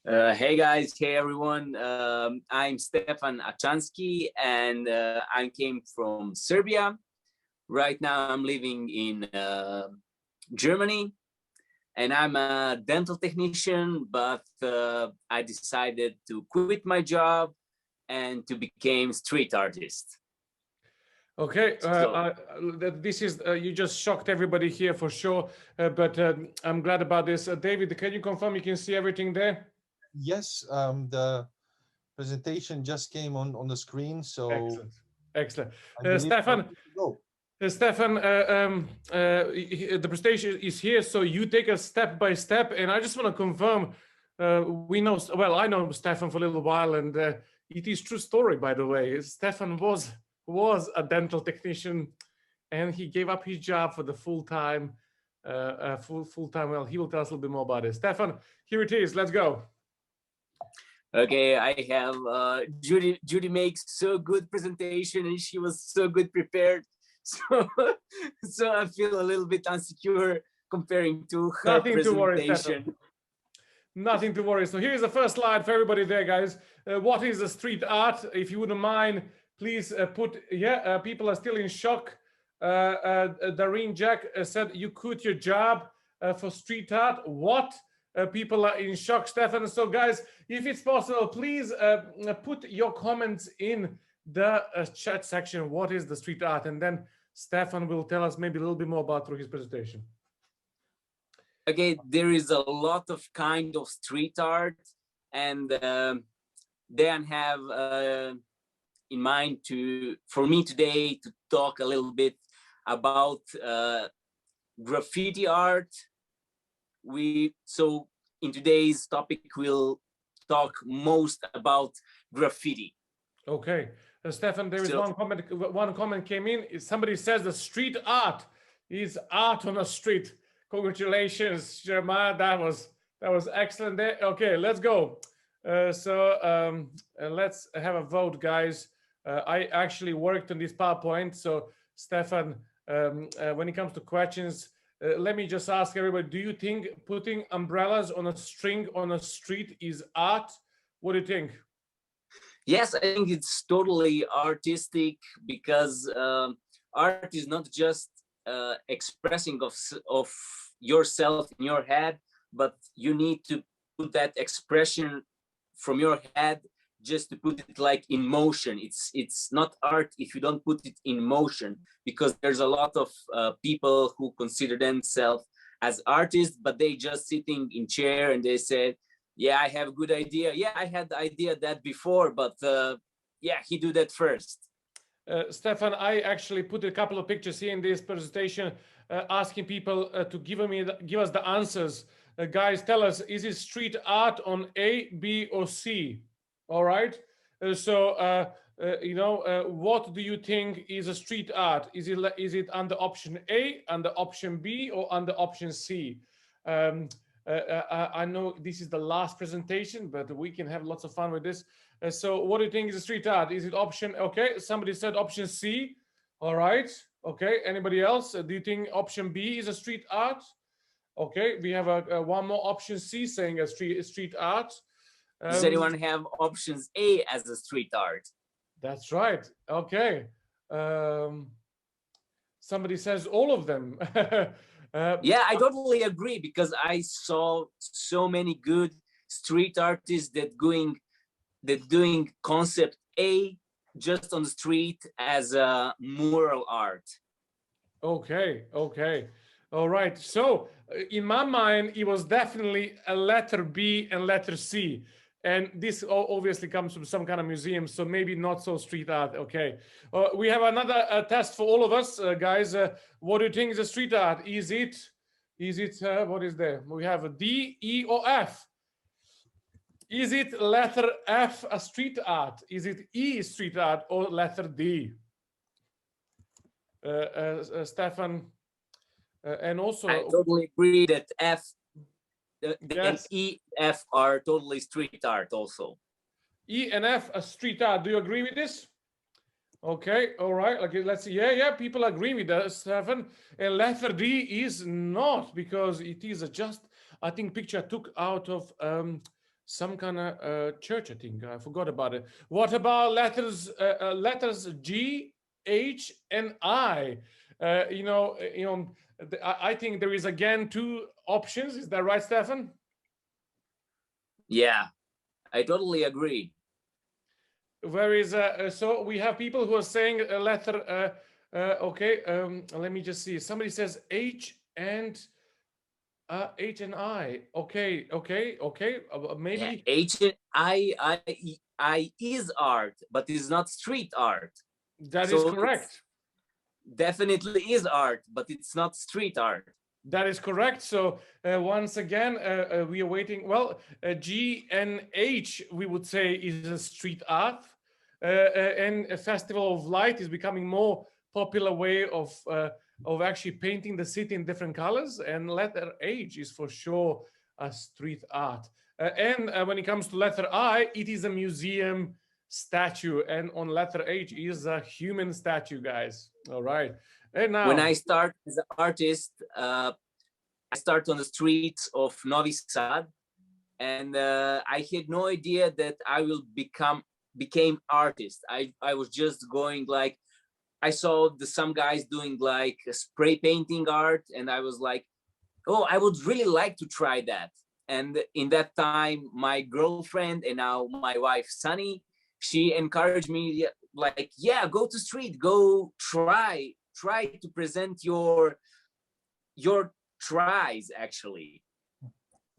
Hey guys, hey everyone. I'm Stefan Achansky and I came from Serbia. Right now I'm living in Germany and I'm a dental technician, but I decided to quit my job and to become street artist. Okay, this is you just shocked everybody here for sure, but I'm glad about this. David, can you confirm you can see everything there? Yes, the presentation just came on the screen, so Excellent, excellent. Stefan, Stefan, the presentation is here, so you take us step by step, and I just want to confirm. We know, well, I know Stefan for a little while, and it is true story, by the way. Stefan was a dental technician, and he gave up his job for the full time. Well, he will tell us a little bit more about it. Stefan, here it is. Let's go. Okay, I have Judy. Judy makes so good presentation, and she was so good prepared. So I feel a little bit insecure comparing to her presentation. Nothing to worry. So here's the first slide for everybody there, guys. What is the street art? If you wouldn't mind, please put. Yeah, people are still in shock. Dareen Jack said you quit your job for street art. What? People are in shock, Stefan. So guys, if it's possible, please put your comments in the chat section. What is the street art? And then Stefan will tell us maybe a little bit more about through his presentation. Okay, there is a lot of kind of street art, and then have in mind for me today to talk a little bit about graffiti art. So in today's topic we'll talk most about graffiti. Okay, Stefan, there is one comment came in. Somebody says the street art is art on a street. Congratulations, Jeremiah. That was excellent there. Okay, let's go. Let's have a vote, guys. I actually worked on this PowerPoint. So Stefan, when it comes to questions, let me just ask everybody, do you think putting umbrellas on a string on a street is art? What do you think? Yes, I think it's totally artistic, because art is not just expressing of yourself in your head, but you need to put that expression from your head just to put it like in motion. It's not art if you don't put it in motion, because there's a lot of people who consider themselves as artists, but they just sitting in chair and they say, yeah, I have a good idea. Yeah, I had the idea that before, but yeah, he do that first. Stefan, I actually put a couple of pictures here in this presentation, asking people to give us the answers. Guys, tell us, is it street art on A, B, or C? All right. What do you think is a street art? Is it under option A, under option B, or under option C? I know this is the last presentation, but we can have lots of fun with this. So what do you think is a street art? Is it option, okay, somebody said option C. All right, okay, anybody else? Do you think option B is a street art? Okay, we have one more option C saying a street art. Does anyone have options A as a street art? That's right, okay. Somebody says all of them. Yeah, I totally agree, because I saw so many good street artists that doing concept A just on the street as a mural art. Okay, all right. So in my mind, it was definitely a letter B and letter C. And this obviously comes from some kind of museum, so maybe not so street art. Okay, we have another test for all of us, guys. What do you think is a street art? Is it what is there? We have a D, E, or F. Is it letter F a street art? Is it E street art, or letter D? Stefan, and also I totally agree that F. Yes. And E, F are totally street art also. E and F are street art. Do you agree with this? Okay, all right. Okay, let's see. Yeah, people agree with that, Stefan. And letter D is not, because it is just, I think, picture I took out of some kind of church, I think. I forgot about it. What about letters G, H, and I? I think there is again two options. Is that right, Stefan? Yeah, I totally agree. Where is so we have people who are saying a letter. Okay, let me just see. Somebody says H and I. Okay, maybe. Yeah, I is art, but it's not street art. That is So correct. Definitely is art, but it's not street art. That is correct. So once again, we are waiting. Well, G and H, we would say, is a street art, and a Festival of Light is becoming more popular way of actually painting the city in different colors. And letter H is for sure a street art. And when it comes to letter I, it is a museum statue, and on letter H is a human statue, guys. All right. And now, when I start as an artist, I start on the streets of Novi Sad, and I had no idea that I will became artist. I was just going like, I saw some guys doing like spray painting art, and I was like, oh, I would really like to try that. And in that time, my girlfriend and now my wife Sunny, she encouraged me like, yeah, go to street, go try to present your tries actually.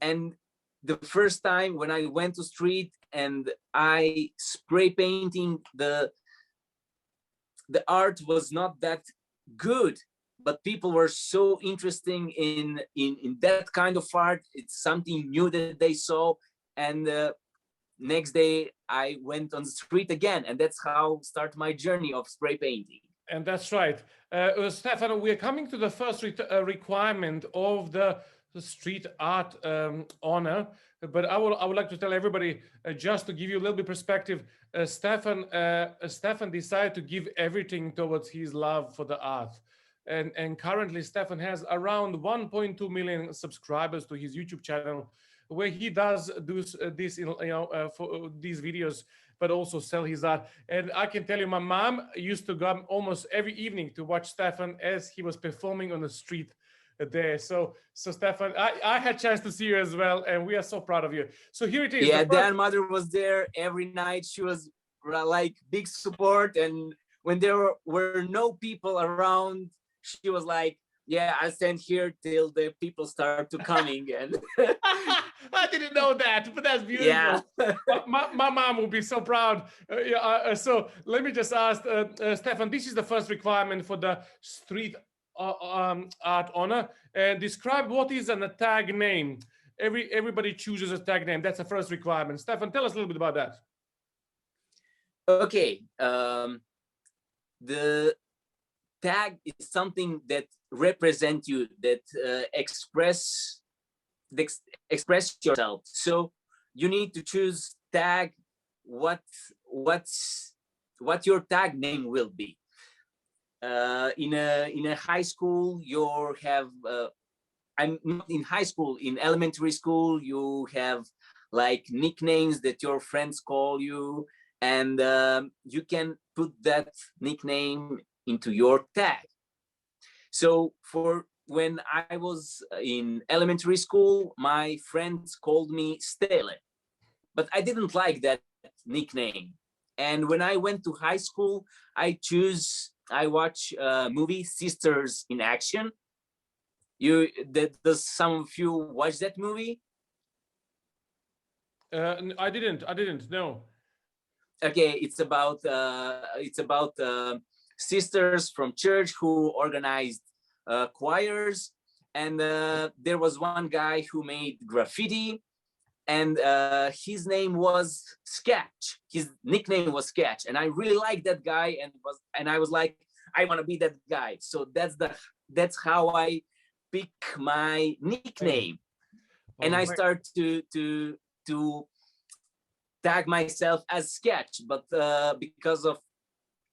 And the first time when I went to street and I spray painting, the art was not that good, but people were so interesting in that kind of art. It's something new that they saw. And next day I went on the street again, and that's how start my journey of spray painting. And that's right. Stefan, we're coming to the first requirement of the street art honor, but I would like to tell everybody, just to give you a little bit perspective, Stefan decided to give everything towards his love for the art. And currently Stefan has around 1.2 million subscribers to his YouTube channel, where he does this for these videos, but also sell his art. And I can tell you, my mom used to come almost every evening to watch Stefan as he was performing on the street there. So Stefan, I had a chance to see you as well, and we are so proud of you. So here it is. Yeah, Dan mother was there every night. She was like big support, and when there were no people around, she was like, yeah, I'll stand here till the people start to coming. And I didn't know that, but that's beautiful. Yeah. my mom will be so proud. So let me just ask, Stefan, this is the first requirement for the street art honor. And describe what is a tag name. Everybody chooses a tag name. That's the first requirement. Stefan, tell us a little bit about that. Okay. The tag is something that represent you, that express yourself. So you need to choose tag what your tag name will be. In a high school, you have I'm not in high school, in elementary school, you have like nicknames that your friends call you, and you can put that nickname into your tag. So for when I was in elementary school, my friends called me Stele, but I didn't like that nickname. And when I went to high school, I watch movie Sisters in Action. Does some of you watch that movie? I didn't know. Okay, it's about sisters from church who organized choirs, and there was one guy who made graffiti, and his name was Sketch. His nickname was Sketch, and I really liked that guy, and I was like, I want to be that guy. So that's how I pick my nickname. And I start to tag myself as Sketch, but because of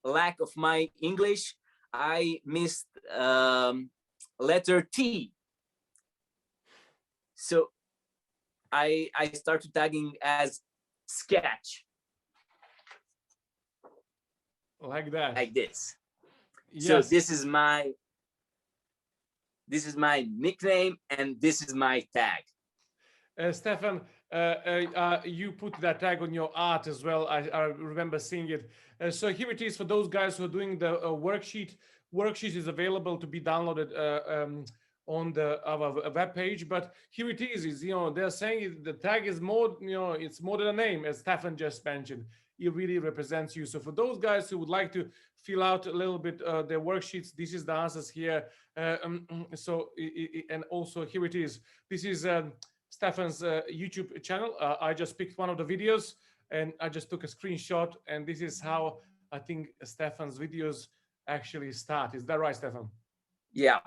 lack of my English, I missed letter T. So I started tagging as sketch. Like that. Like this. Yes. So this is my nickname and this is my tag. Stefan, you put that tag on your art as well. I remember seeing it. So here it is for those guys who are doing the worksheet. Worksheet is available to be downloaded on our web page. But here it is, you know, they're saying the tag is more, you know, it's more than a name, as Stefan just mentioned. It really represents you. So for those guys who would like to fill out a little bit their worksheets, this is the answers here. And also here it is. This is Stefan's YouTube channel. I just picked one of the videos and I just took a screenshot, and this is how I think Stefan's videos actually start. Is that right, Stefan? Yeah.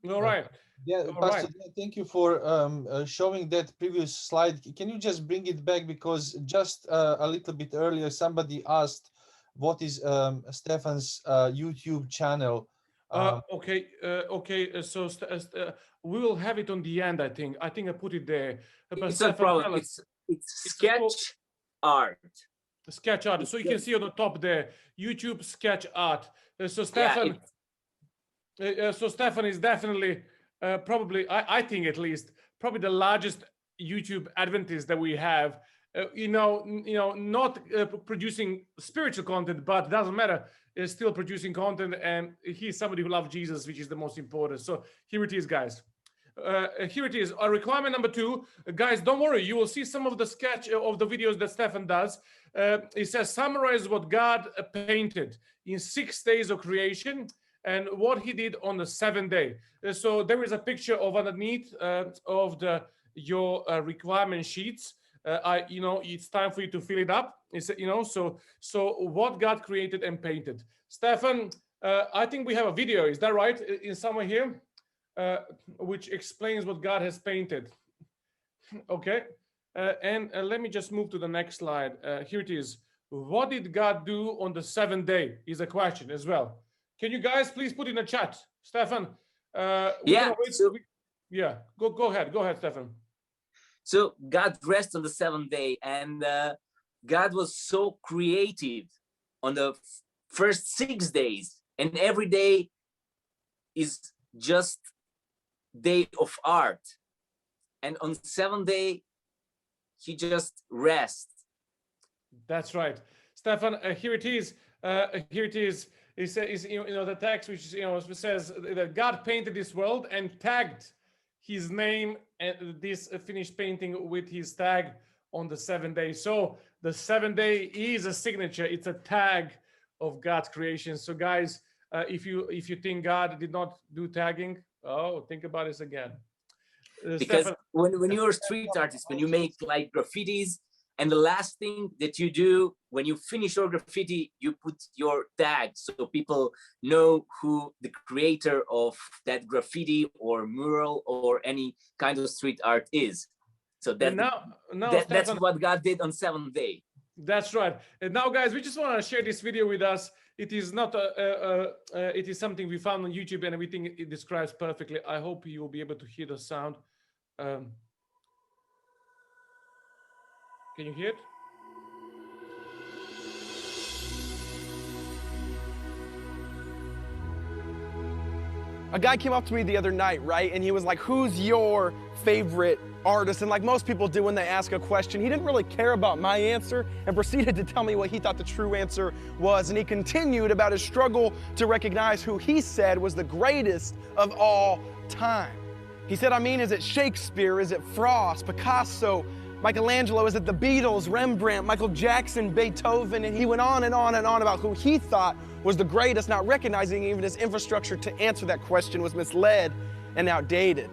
All right. Yeah, All Pastor, right. thank you for showing that previous slide. Can you just bring it back, because just a little bit earlier somebody asked what is Stefan's YouTube channel. Okay. So we will have it on the end. I think I put it there. But It's a problem. It's sketch art. Sketch art. So you can see on the top there, YouTube sketch art. So Stefan. Yeah, so Stefan is definitely probably, I think at least, probably the largest YouTube Adventist that we have. Not producing spiritual content, but it doesn't matter. Is still producing content, and he's somebody who loves Jesus, which is the most important. So here it is, guys. Here it is. Requirement number 2, guys. Don't worry, you will see some of the sketch of the videos that Stefan does. It says summarize what God painted in 6 days of creation and what He did on the 7th day. So there is a picture of underneath of your requirement sheets. It's time for you to fill it up. It's, so what God created and painted. Stefan, I think we have a video. Is that right? In somewhere here, which explains what God has painted. Okay. And let me just move to the next slide. Here it is. What did God do on the 7th day is a question as well. Can you guys please put in the chat, Stefan? Yeah. Go ahead, Stefan. So God rested on the 7th day, and God was so creative on the first 6 days, and every day is just day of art. And on 7th day, He just rests. That's right, Stefan. Here it is. Here it is. It says, the text which says that God painted this world and tagged His name and this finished painting with His tag on the 7th day. So the 7th day is a signature. It's a tag of God's creation. So guys, if you think God did not do tagging, think about this again. Because Stefan, when you're a street artist, when you make like graffitis, and the last thing that you do when you finish your graffiti, you put your tag so people know who the creator of that graffiti or mural or any kind of street art is. So that's what God did on 7th day. That's right. And now, guys, we just want to share this video with us. It is not it is something we found on YouTube, and we think it describes perfectly. I hope you will be able to hear the sound. Can you hear it? A guy came up to me the other night, right? And he was like, who's your favorite artist? And like most people do when they ask a question, he didn't really care about my answer and proceeded to tell me what he thought the true answer was. And he continued about his struggle to recognize who he said was the greatest of all time. He said, is it Shakespeare? Is it Frost, Picasso, Michelangelo? Is it the Beatles, Rembrandt, Michael Jackson, Beethoven? And he went on and on and on about who he thought was the greatest, not recognizing even his infrastructure to answer that question was misled and outdated.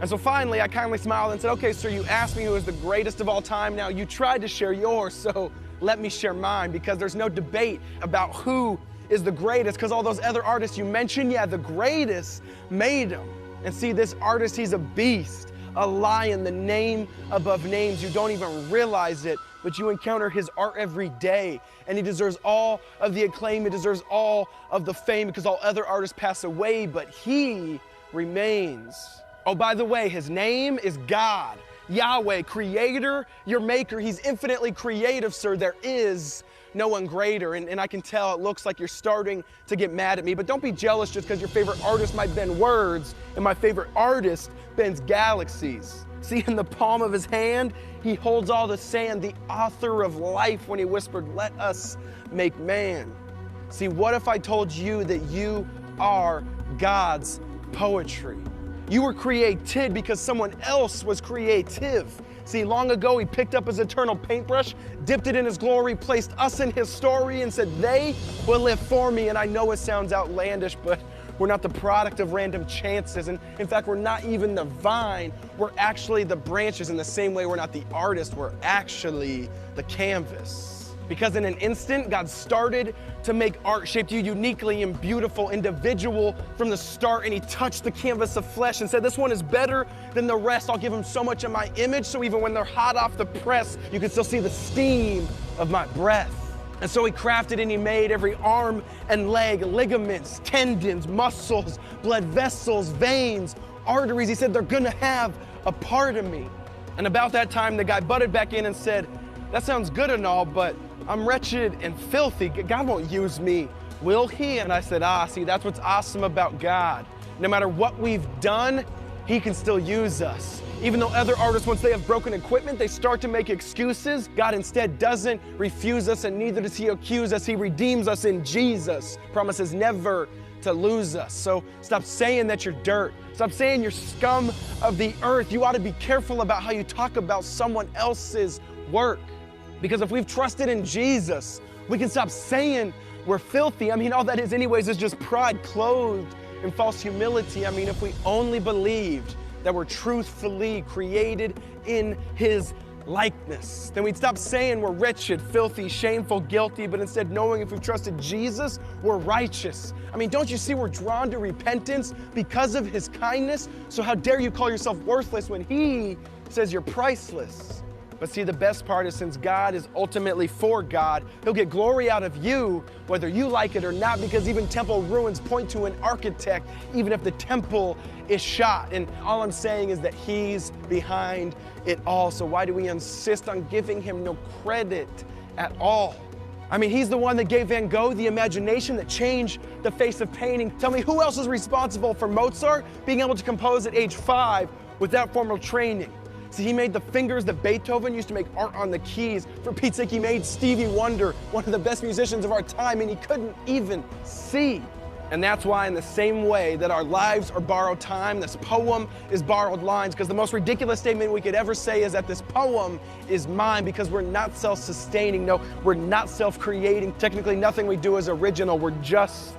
And so finally, I kindly smiled and said, okay, sir, you asked me who is the greatest of all time. Now, you tried to share yours, so let me share mine, because there's no debate about who is the greatest, because all those other artists you mentioned, yeah, the greatest made them. And see, this artist, he's a beast, a lion, the name above names. You don't even realize it, but you encounter his art every day, and he deserves all of the acclaim. He deserves all of the fame, because all other artists pass away, but he remains. Oh, by the way, his name is God. Yahweh, creator, your maker. He's infinitely creative, sir. There is no one greater. And I can tell it looks like you're starting to get mad at me, but don't be jealous just because your favorite artist might bend words and my favorite artist bends galaxies. See, in the palm of his hand, he holds all the sand, the author of life, when he whispered, let us make man. See, what if I told you that you are God's poetry? You were created because someone else was creative. See, long ago, he picked up his eternal paintbrush, dipped it in his glory, placed us in his story, and said, they will live for me. And I know it sounds outlandish, but we're not the product of random chances. And in fact, we're not even the vine. We're actually the branches. In the same way, we're not the artist. We're actually the canvas. Because in an instant, God started to make art, shaped you uniquely and beautiful, individual from the start, and he touched the canvas of flesh and said, this one is better than the rest. I'll give him so much of my image, so even when they're hot off the press, you can still see the steam of my breath. And so he crafted and he made every arm and leg, ligaments, tendons, muscles, blood vessels, veins, arteries. He said, they're gonna have a part of me. And about that time, the guy butted back in and said, that sounds good and all, but I'm wretched and filthy. God won't use me, will he? And I said, see, that's what's awesome about God. No matter what we've done, he can still use us. Even though other artists, once they have broken equipment, they start to make excuses, God instead doesn't refuse us, and neither does he accuse us. He redeems us in Jesus, promises never to lose us. So stop saying that you're dirt. Stop saying you're scum of the earth. You ought to be careful about how you talk about someone else's work. Because if we've trusted in Jesus, we can stop saying we're filthy. I mean, all that is anyways is just pride clothed in false humility. I mean, if we only believed that we're truthfully created in his likeness, then we'd stop saying we're wretched, filthy, shameful, guilty, but instead knowing if we've trusted Jesus, we're righteous. I mean, don't you see we're drawn to repentance because of his kindness? So how dare you call yourself worthless when he says you're priceless? But see, the best part is since God is ultimately for God, he'll get glory out of you, whether you like it or not, because even temple ruins point to an architect, even if the temple is shot. And all I'm saying is that he's behind it all. So why do we insist on giving him no credit at all? I mean, he's the one that gave Van Gogh the imagination that changed the face of painting. Tell me, who else is responsible for Mozart being able to compose at age 5 without formal training? See, he made the fingers that Beethoven used to make art on the keys. For Pete's sake, he made Stevie Wonder, one of the best musicians of our time, and he couldn't even see. And that's why, in the same way that our lives are borrowed time, this poem is borrowed lines, because the most ridiculous statement we could ever say is that this poem is mine, because we're not self-sustaining. No, we're not self-creating. Technically, nothing we do is original. We're just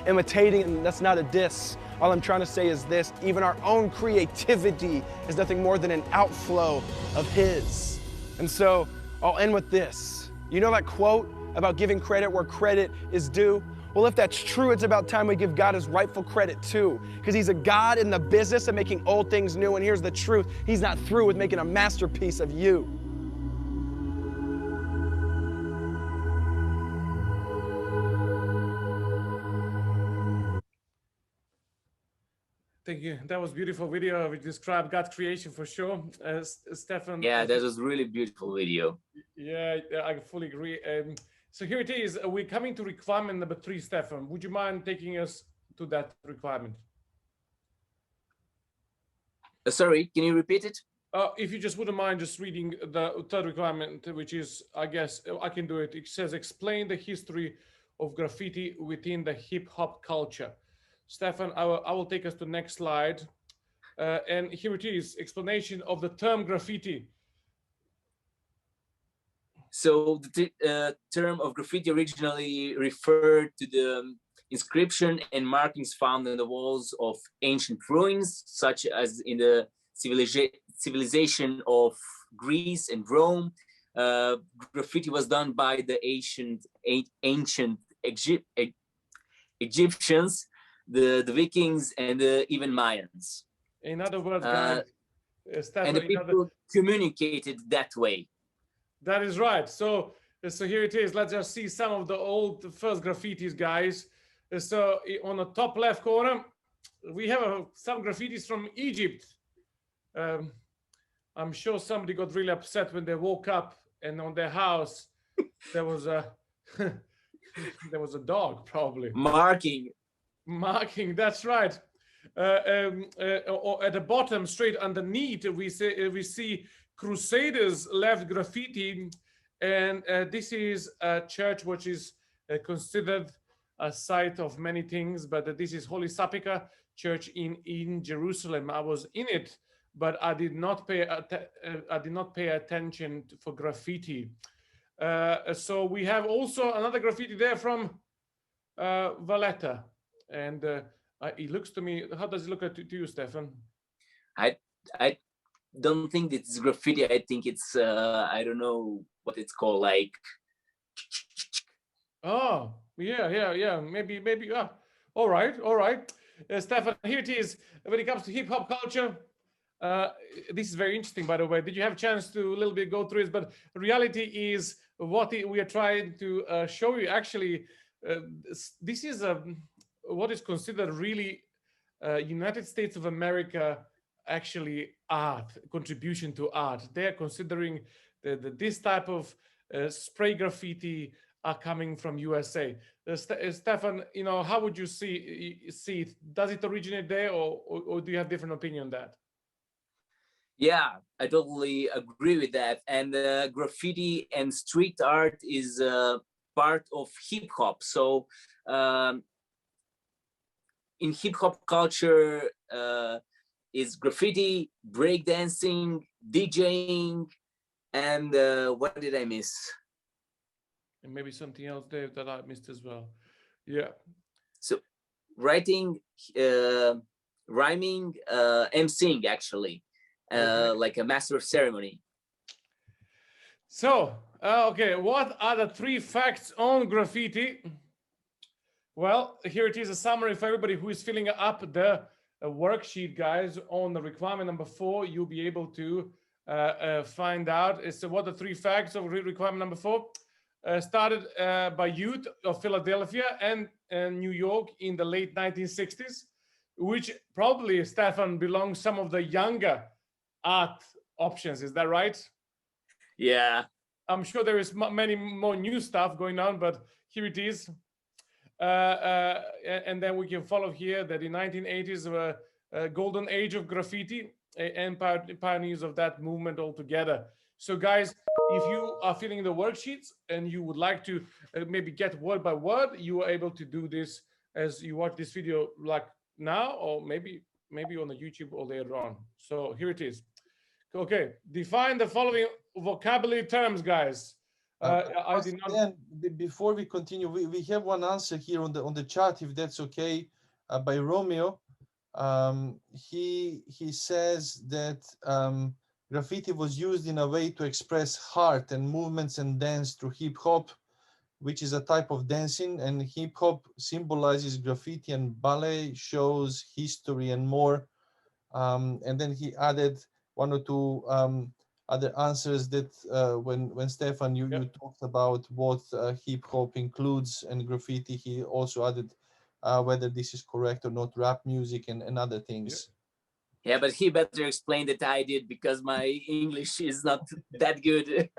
imitating, and that's not a diss. All I'm trying to say is this: even our own creativity is nothing more than an outflow of his. And so I'll end with this. You know that quote about giving credit where credit is due? Well, if that's true, it's about time we give God his rightful credit too, because he's a God in the business of making old things new. And here's the truth: he's not through with making a masterpiece of you. Thank you. That was a beautiful video. We described God's creation for sure. Stefan. Yeah, that was really beautiful video. Yeah, I fully agree. So here it is. We're coming to requirement number 3, Stefan. Would you mind taking us to that requirement? Sorry, can you repeat it? If you just wouldn't mind just reading the third requirement, which is, I guess I can do it. It says, explain the history of graffiti within the hip hop culture. Stefan, I will take us to the next slide. And here it is, explanation of the term graffiti. So the term of graffiti originally referred to the inscription and markings found on the walls of ancient ruins, such as in the civilization of Greece and Rome. Graffiti was done by the ancient Egyptians, the Vikings, and even Mayans. In other words, guys, and the people communicated that way. That is right. So here it is. Let's just see some of the old first graffitis, guys. So on the top left corner, we have some graffitis from Egypt. I'm sure somebody got really upset when they woke up and on their house there was a there was a dog probably Marking. That's right. Or at the bottom, straight underneath, we see Crusaders left graffiti, and this is a church which is considered a site of many things, but this is Holy Sepulchre Church in Jerusalem. I was in it, but I did not pay attention for graffiti. So we have also another graffiti there from Valletta, and it looks to me. How does it look to you, Stefan? I don't think it's graffiti. I think it's I don't know what it's called. Like. Oh yeah. Maybe. All right. Stefan, here it is. When it comes to hip hop culture, this is very interesting. By the way, did you have a chance to a little bit go through it? But reality is what we are trying to show you. Actually, this is what is considered really United States of America actually art, contribution to art. They're considering this type of spray graffiti are coming from USA. Stefan, how would you see it? Does it originate there, or do you have different opinion on that? Yeah, I totally agree with that. And graffiti and street art is part of hip hop. So in hip hop culture is graffiti, breakdancing, DJing, and what did I miss? And maybe something else, Dave, that I missed as well. Yeah. So writing, rhyming, emceeing actually, like a master of ceremony. So, okay, what are the 3 facts on graffiti? Well, here it is, a summary for everybody who is filling up the worksheet, guys. On the requirement number 4, you'll be able to find out. So what are the 3 facts of requirement number 4? Started by youth of Philadelphia and New York in the late 1960s, which probably, Stefan, belongs some of the younger art options. Is that right? Yeah. I'm sure there is many more new stuff going on, but here it is. And then we can follow here that in 1980s were a golden age of graffiti and pioneers of that movement altogether. So guys, if you are filling the worksheets and you would like to maybe get word by word, you are able to do this as you watch this video like now, or maybe on the YouTube or later on. So here it is. Okay, define the following vocabulary terms, guys. I did not... Before we continue, we have one answer here on the chat, if that's okay, by Romeo. He says that graffiti was used in a way to express heart and movements and dance through hip hop, which is a type of dancing, and hip hop symbolizes graffiti and ballet shows, history, and more. And then he added 1 or 2 other answers that when Stefan, you talked about what hip hop includes and graffiti, he also added whether this is correct or not, rap music and other things. Yeah, but he better explain that I did, because my English is not that good.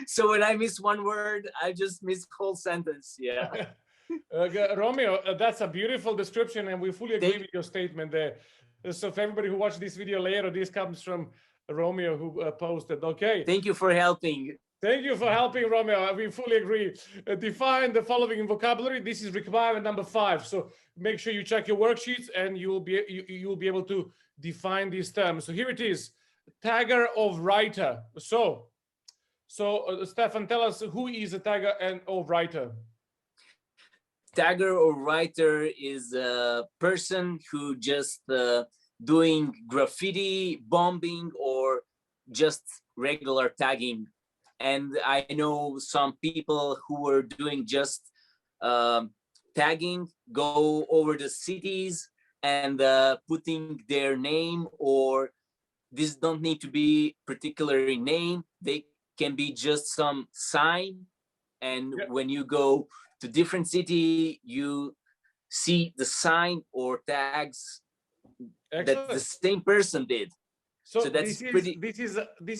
So when I miss one word, I just miss whole sentence. Yeah. Romeo, that's a beautiful description, and we fully agree with your statement there. So for everybody who watched this video later, this comes from Romeo who posted. Okay. Thank you for helping. Thank you for helping, Romeo. We fully agree. Define the following vocabulary. This is requirement number 5. So make sure you check your worksheets, and you'll be able to define these terms. So here it is: tagger of writer. So Stefan, tell us, who is a tagger and of writer? Tagger or writer is a person who just doing graffiti, bombing, or just regular tagging. And I know some people who were doing just tagging, go over the cities and putting their name, or this don't need to be particularly name. They can be just some sign. And when you go to different city, you see the sign or tags that the same person did. So that's pretty. This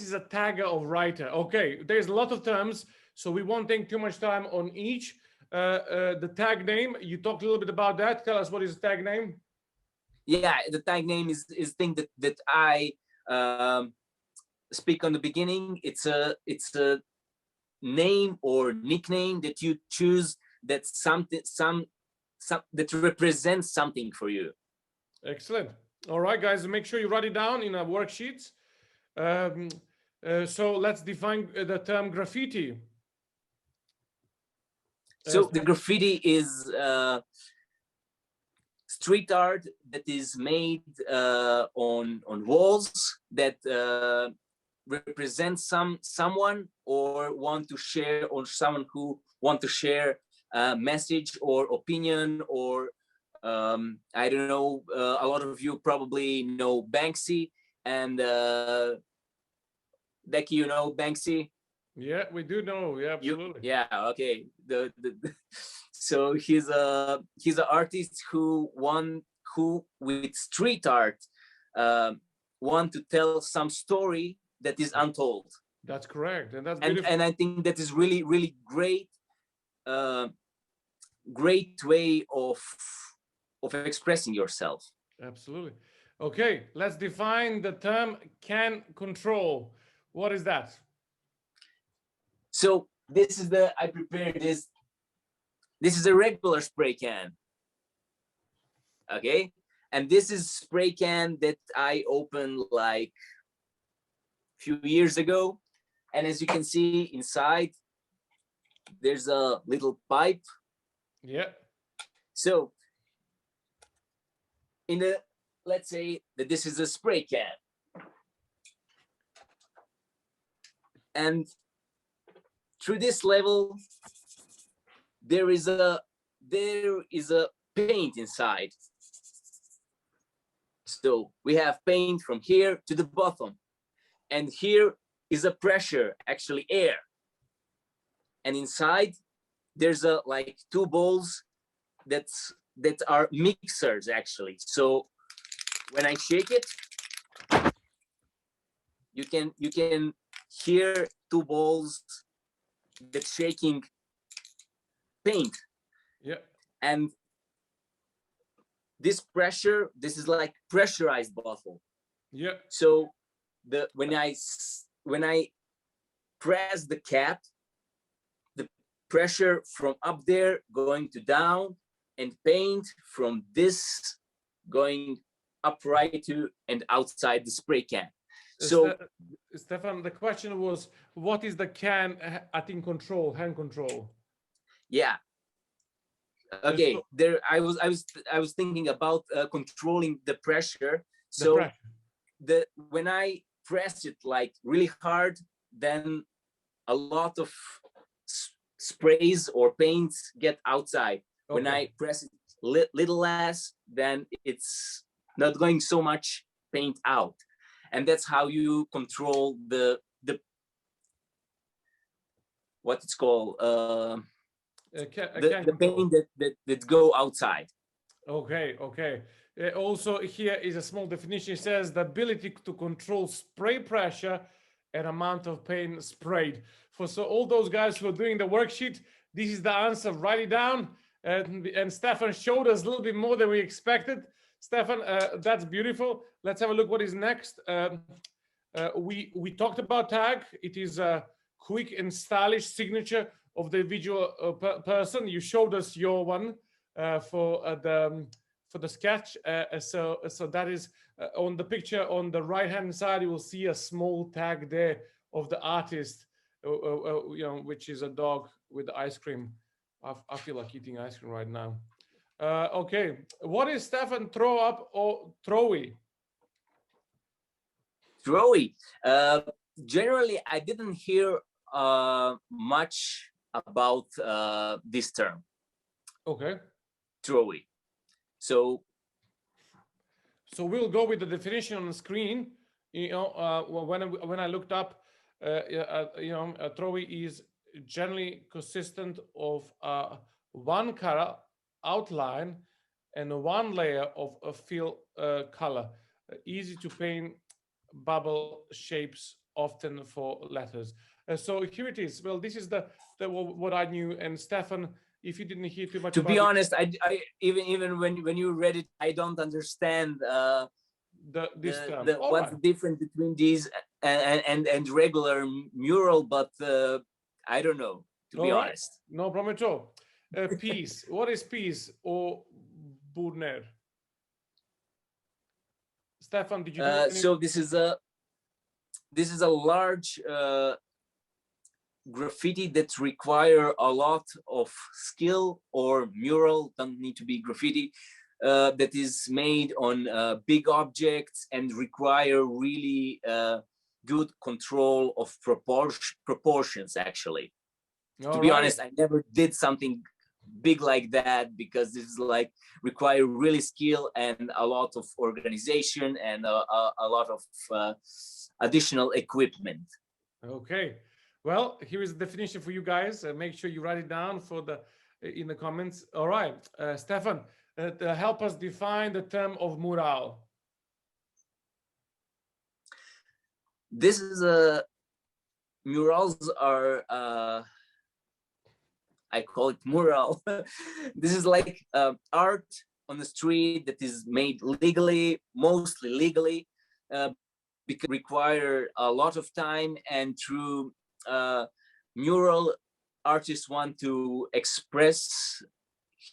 is a tagger of writer. Okay, there's a lot of terms, so we won't take too much time on each. The tag name, you talked a little bit about that. Tell us what is the tag name. Yeah, the tag name is thing that I speak on the beginning. It's a name or nickname that you choose that's something that represents something for you. Excellent. All right, guys, make sure you write it down in our worksheets. So let's define the term graffiti. So the graffiti is street art that is made on walls that represents someone or want to share, or someone who want to share a message or opinion, or I don't know, a lot of you probably know Banksy, and Becky, you know Banksy? Yeah, we do know. Yeah, absolutely. Yeah, okay. So he's an artist who with street art want to tell some story that is untold. That's correct, and that's beautiful. And I think that is really, really great, great way of expressing yourself. Absolutely. Okay, let's define the term can control. What is that? So this is I prepared this. This is a regular spray can. Okay, and this is spray can that I opened like a few years ago, and as you can see inside, there's a little pipe. Yeah. So let's say that this is a spray can, and through this level there is a paint inside. So we have paint from here to the bottom, and here is a pressure, actually air, and inside there's like two balls that are mixers actually. So when I shake it, you can hear two balls that shaking paint. Yeah. And this pressure, this is like pressurized bottle. Yeah. So when I press the cap, the pressure from up there going to down, and paint from this going upright to and outside the spray can. So Stefan, the question was, what is the can hand control? Yeah. Okay. There, I was thinking about controlling the pressure. So when I press it like really hard, then a lot of sprays or paints get outside. Okay. When I press it little less, then it's not going so much paint out, and that's how you control the what it's called the paint that go outside. Okay. Also, here is a small definition. It says the ability to control spray pressure and amount of paint sprayed. So all those guys who are doing the worksheet, this is the answer. Write it down. And Stefan showed us a little bit more than we expected. Stefan, that's beautiful. Let's have a look what is next. We talked about tag. It is a quick and stylish signature of the individual person. You showed us your one for the sketch. So that is on the picture on the right hand side. You will see a small tag there of the artist, which is a dog with ice cream. I feel like eating ice cream right now. Okay, what is Stefan throw up or throwie? Throwie. Generally, I didn't hear much about this term. Okay. Throwie. So we'll go with the definition on the screen. When I looked up, a throwie is generally consistent of one color outline and one layer of a fill color, easy to paint bubble shapes, often for letters. So here it is. Well, this is the what I knew. And Stefan, if you didn't hear too much To about be it, honest, I even when you read it, I don't understand this term. what's the difference between these and regular mural, but I don't know, to be honest. No problem at all. Peace. What is peace or burner? Stefan, did you do any... So this is a large graffiti that require a lot of skill, or mural, don't need to be graffiti, that is made on big objects and require really good control of proportions, actually. To be honest, I never did something big like that, because this is like require really skill and a lot of organization and a lot of additional equipment. Okay, well, here is the definition for you guys. Make sure you write it down for the in the comments. All right, Stefan, help us define the term of mural. This is murals are I call it mural. This is like art on the street that is made legally, mostly legally, because require a lot of time, and through mural, artists want to express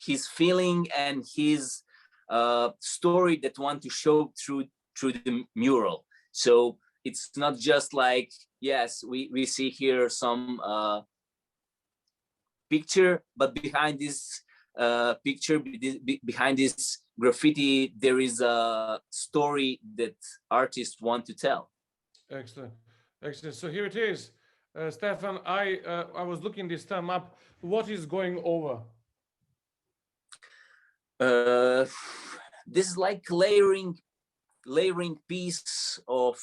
his feeling and his story that want to show through the mural. So it's not just like, yes, we see here some picture, but behind this picture, behind this graffiti, there is a story that artists want to tell. Excellent, excellent. So here it is, Stefan. I was looking this term up. What is going over? This is like layering piece of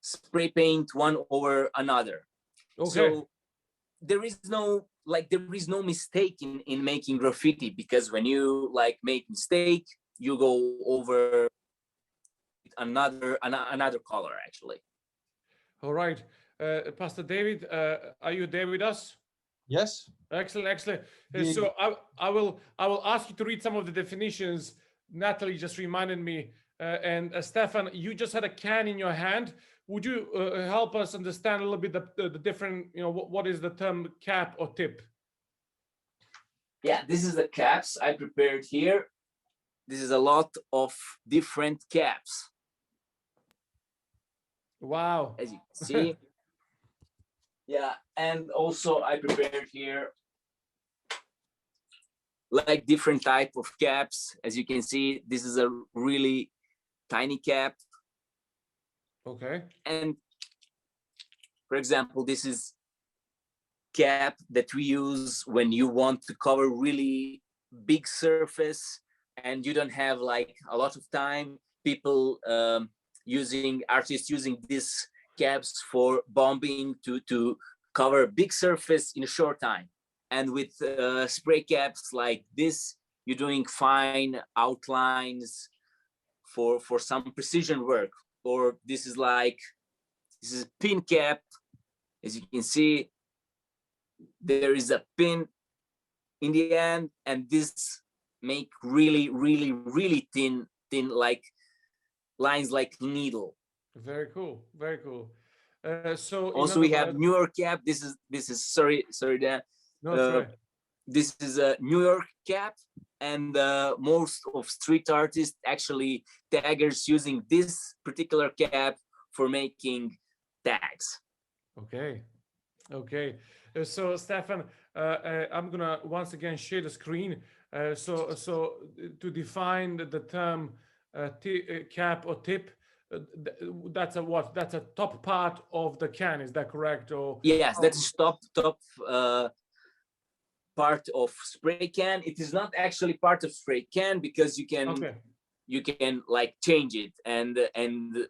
spray paint one over another. Okay. So there is no mistake in making graffiti, because when you like make mistake, you go over another color, actually. All right, Pastor David, are you there with us? Yes. Excellent, excellent. So I will ask you to read some of the definitions. Natalie just reminded me, and Stefan, you just had a can in your hand. Would you help us understand a little bit the different, what is the term cap or tip? Yeah, this is the caps I prepared here. This is a lot of different caps. Wow. As you can see. Yeah, and also I prepared here like different type of caps. As you can see, this is a really tiny cap. Okay. And for example, this is cap that we use when you want to cover really big surface and you don't have like a lot of time. People artists using these caps for bombing to cover big surface in a short time. And with spray caps like this, you're doing fine outlines for some precision work. Or this is a pin cap. As you can see, there is a pin in the end, and this make really, really, really thin like lines like needle. Very cool, very cool. So also we have New York cap. This is sorry Dan. No, right. This is a New York cap, and most of street artists, actually taggers, using this particular cap for making tags. Okay. So Stefan, I'm gonna once again share the screen. So to define the term cap or tip, that's a what? That's a top part of the can. Is that correct? Or yes, that's top part of spray can. It is not actually part of spray can, because you can like change it, and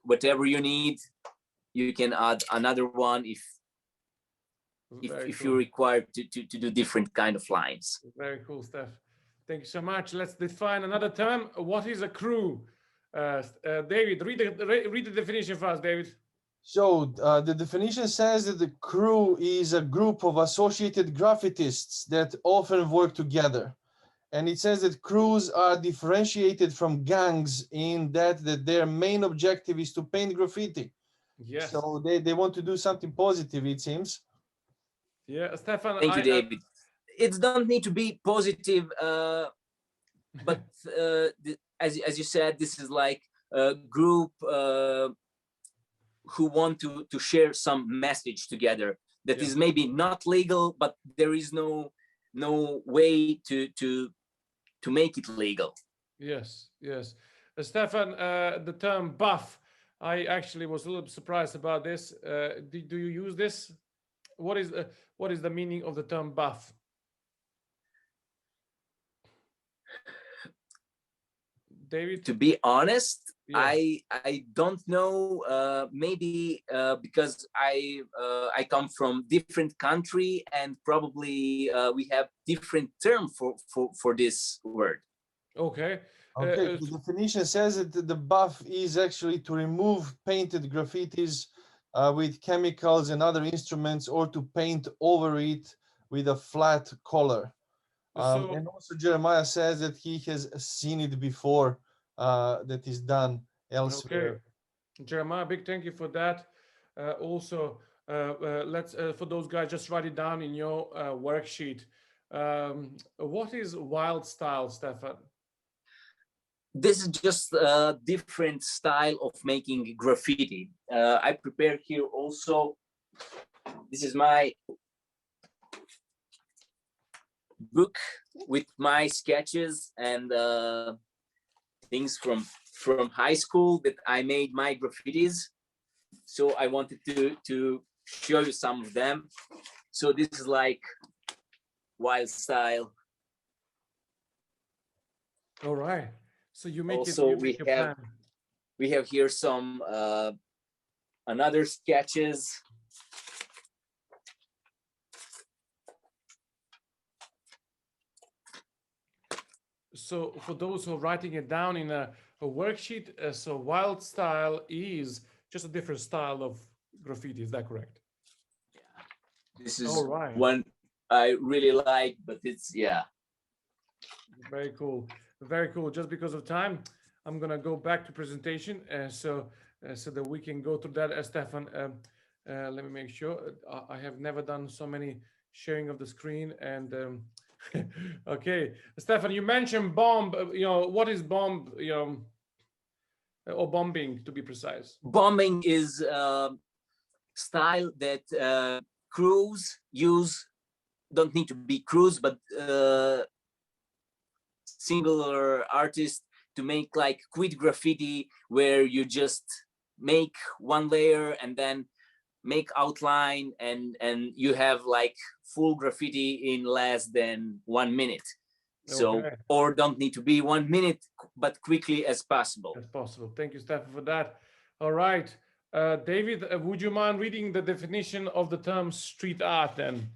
whatever you need, you can add another one if you're required to do different kind of lines. Very cool, Steph. Thank you so much. Let's define another term. What is a krew? David, read the definition first, David. So the definition says that the crew is a group of associated graffitists that often work together. And it says that crews are differentiated from gangs in that their main objective is to paint graffiti. Yes. So they want to do something positive, it seems. Yeah, Stefan. Thank you, David. It don't need to be positive, but as you said, this is like a group who want to share some message together that is maybe not legal, but there is no way to make it legal. Yes, yes. Stefan, the term buff, I actually was a little surprised about this. Do you use this? What is the meaning of the term buff? David? To be honest, yes. I don't know. Maybe because I come from different country, and probably we have different term for this word. Okay. Okay, the definition says that the buff is actually to remove painted graffitis with chemicals and other instruments, or to paint over it with a flat color. And also Jeremiah says that he has seen it before, that is done elsewhere. Okay. Jeremiah, big thank you for that. Also, let's for those guys, just write it down in your worksheet. What is wild style, Stefan? This is just a different style of making graffiti. I prepared here also. This is my book with my sketches and things from high school that I made my graffitis. So I wanted to show you some of them. So this is like wild style. All right. So you make also, it. we have here some another sketches. So for those who are writing it down in a worksheet, so wild style is just a different style of graffiti. Is that correct? Yeah. This is one I really like, but it's Very cool. Very cool. Just because of time, I'm gonna go back to presentation, so that we can go through that. Stefan, let me make sure. I have never done so many sharing of the screen, and okay, Stefan, you mentioned bomb. What is bomb? Or bombing, to be precise. Bombing is style that crews use. Don't need to be crews, but singular artists to make like quit graffiti, where you just make one layer and then make outline, and you have like full graffiti in less than 1 minute. So, or don't need to be 1 minute, but quickly as possible. As possible. Thank you, Stefan, for that. All right, David, would you mind reading the definition of the term street art then?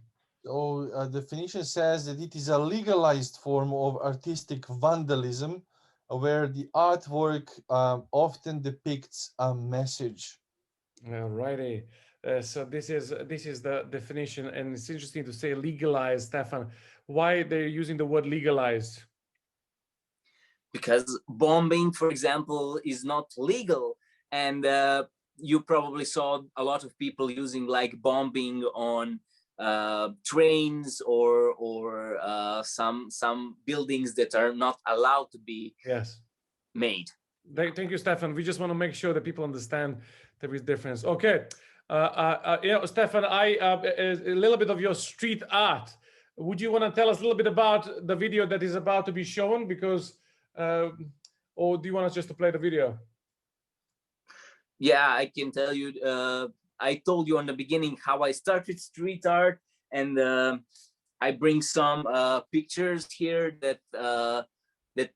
So definition says that it is a legalized form of artistic vandalism, where the artwork often depicts a message. All righty. So this is the definition, and it's interesting to say legalized, Stefan. Why they're using the word legalized? Because bombing, for example, is not legal, and you probably saw a lot of people using like bombing on trains or some buildings that are not allowed to be made. Thank you, Stefan. We just want to make sure that people understand there is difference. Okay, Stefan, a little bit of your street art. Would you want to tell us a little bit about the video that is about to be shown? Because, or do you want us just to play the video? Yeah, I can tell you. I told you on the beginning how I started street art, and I bring some pictures here that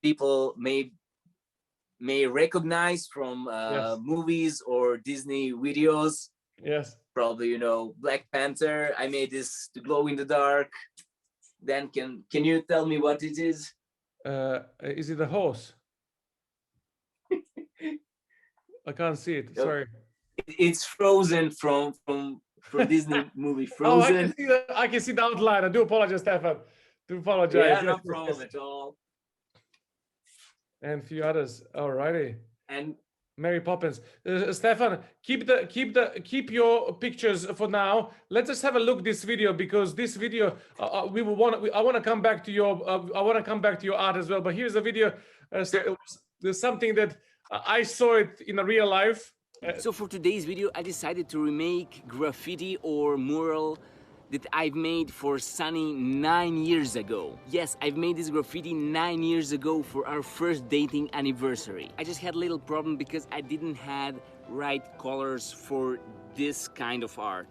people may recognize from movies or Disney videos. Yes. Probably, Black Panther. I made this to glow in the dark. Then can you tell me what it is? Is it a horse? I can't see it. Yep. Sorry. It's Frozen from Disney movie Oh, Frozen. I can see the outline. I do apologize, Stefan. Do apologize. Yeah, no Yes, yes, problem yes. at all. And a few others. Alrighty. And Mary Poppins. Stefan, keep your pictures for now. Let's just have a look this video, because this video I want to come back to your art as well. But here's a video. There's something that I saw it in a real life. So for today's video, I decided to remake graffiti or mural that I've made for Sunny 9 years ago. Yes, I've made this graffiti 9 years ago for our first dating anniversary. I just had a little problem because I didn't have right colors for this kind of art.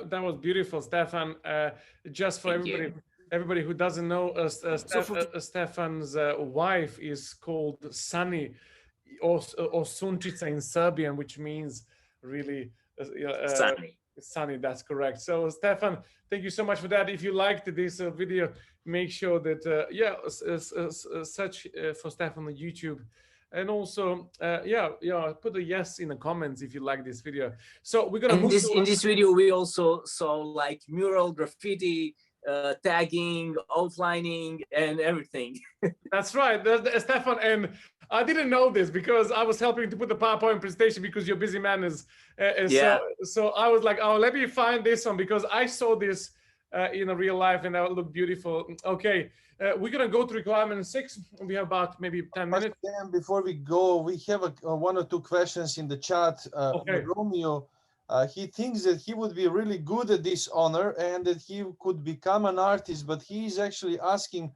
That was beautiful, Stefan. Just for everybody who doesn't know, Stefan's wife is called Sunny, or Sunčica in Serbian, which means really Sunny. Sunny, that's correct. So Stefan, thank you so much for that. If you liked this video, make sure that search for Stefan on YouTube. And also, put a yes in the comments if you like this video. So we're gonna in this video we also saw like mural, graffiti, tagging, outlining, and everything. That's right, Stefan. And I didn't know this because I was helping to put the PowerPoint presentation because you're busy man. So I was like, oh, let me find this one because I saw this in a real life and that would look beautiful. Okay. We're gonna go to requirement 6. We have about maybe 10 minutes. Before we go, we have one or two questions in the chat. Okay. Romeo, he thinks that he would be really good at this honor and that he could become an artist, but he is actually asking,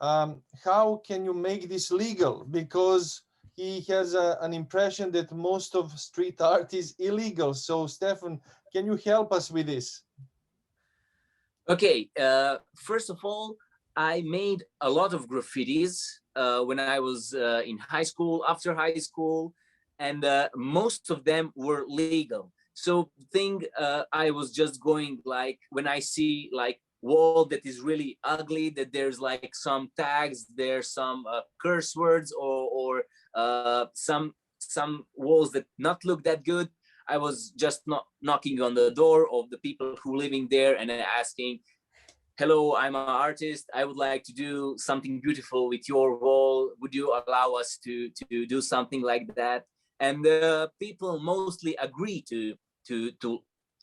how can you make this legal? Because he has an impression that most of street art is illegal. So, Stefan, can you help us with this? Okay. First of all, I made a lot of graffitis when I was in high school, after high school, and most of them were legal. So I was just going like, when I see like wall that is really ugly, that there's like some tags, there's some curse words or some walls that not look that good, I was just not knocking on the door of the people who living there and asking, hello, I'm an artist. I would like to do something beautiful with your wall. Would you allow us to do something like that? And people mostly agree to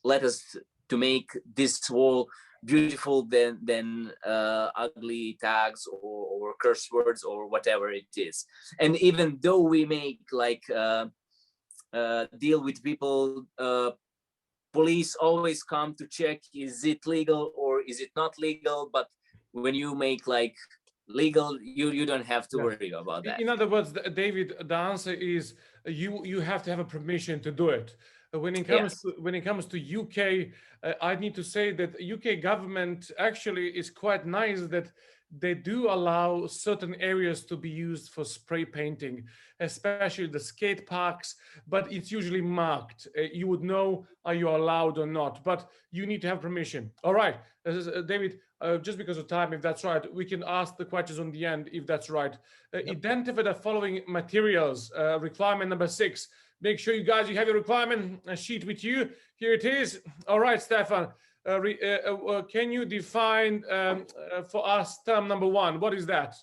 let us to make this wall beautiful than ugly tags or curse words or whatever it is. And even though we make like deal with people, police always come to check, is it legal or is it not legal? But when you make like legal, you don't have to worry about that. In other words, David, the answer is you have to have a permission to do it. when it comes to UK, I need to say that UK government actually is quite nice that they do allow certain areas to be used for spray painting, especially the skate parks, but it's usually marked. You would know are you allowed or not, but you need to have permission. All right, David, just because of time, if that's right, we can ask the questions on the end, if that's right. Identify the following materials. Requirement number 6. Make sure you guys, you have your requirement sheet with you. Here it is. All right, Stefan. Can you define for us term number 1? What is that?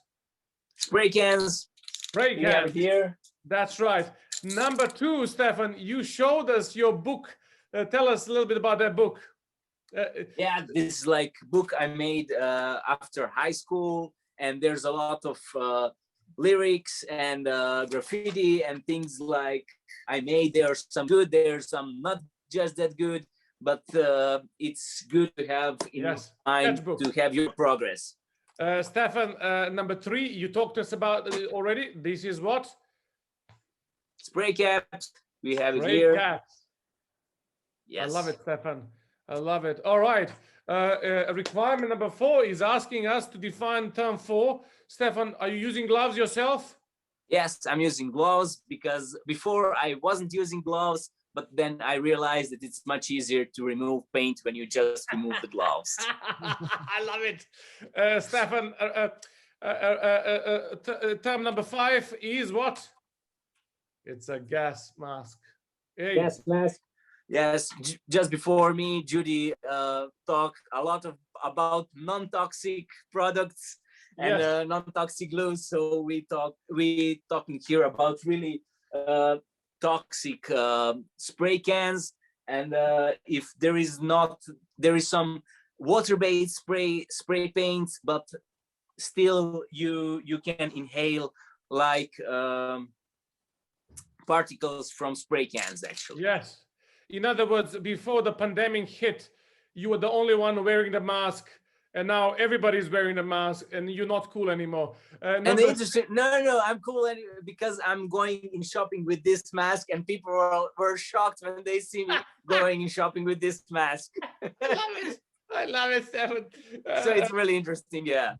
Spray cans. Spray We have cans. here. That's right. Number 2, Stefan, you showed us your book. Tell us a little bit about that book. Yeah, this is like book I made after high school, and there's a lot of lyrics and graffiti and things like I made. There's some good, there's some not just that good, but it's good to have in mind to have your progress. Stefan, number 3, you talked to us about already. This is what? Spray caps. We have it here. Caps. Yes. I love it, Stefan. I love it. All right. Requirement number 4 is asking us to define term 4. Stefan, are you using gloves yourself? Yes, I'm using gloves because before I wasn't using gloves, but then I realized that it's much easier to remove paint when you just remove the gloves. I love it. Stefan, term number 5 is what? It's a gas mask. Hey. Gas mask. Yes, just before me, Judy talked a lot about non-toxic products and non-toxic glues. So we talking here about really toxic spray cans, and if there is some water-based spray paints, but still you can inhale like particles from spray cans actually. Yes. In other words, before the pandemic hit, you were the only one wearing the mask, and now everybody's wearing the mask, and you're not cool anymore. And the interesting, no, I'm cool because I'm going in shopping with this mask, and people were shocked when they see me going in shopping with this mask. I love it, Stefan. So it's really interesting, yeah.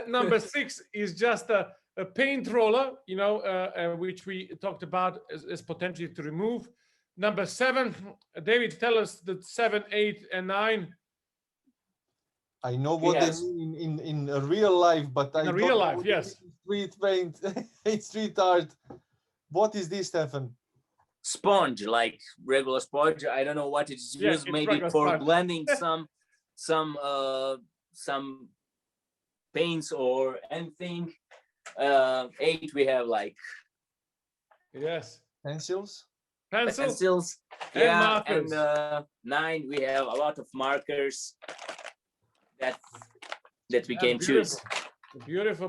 Number 6 is just a paint roller, you know, which we talked about as potentially to remove. Number 7, David, tell us the 7, 8, and 9. I know what they mean in real life, but I don't real know life, what yes. Street paint, street art. What is this, Stefan? Sponge, like regular sponge. I don't know what it's used, maybe for sponge. blending some paints or anything. 8, we have like pencils. Pencils, yeah, and and 9 we have a lot of markers that we can choose. Beautiful.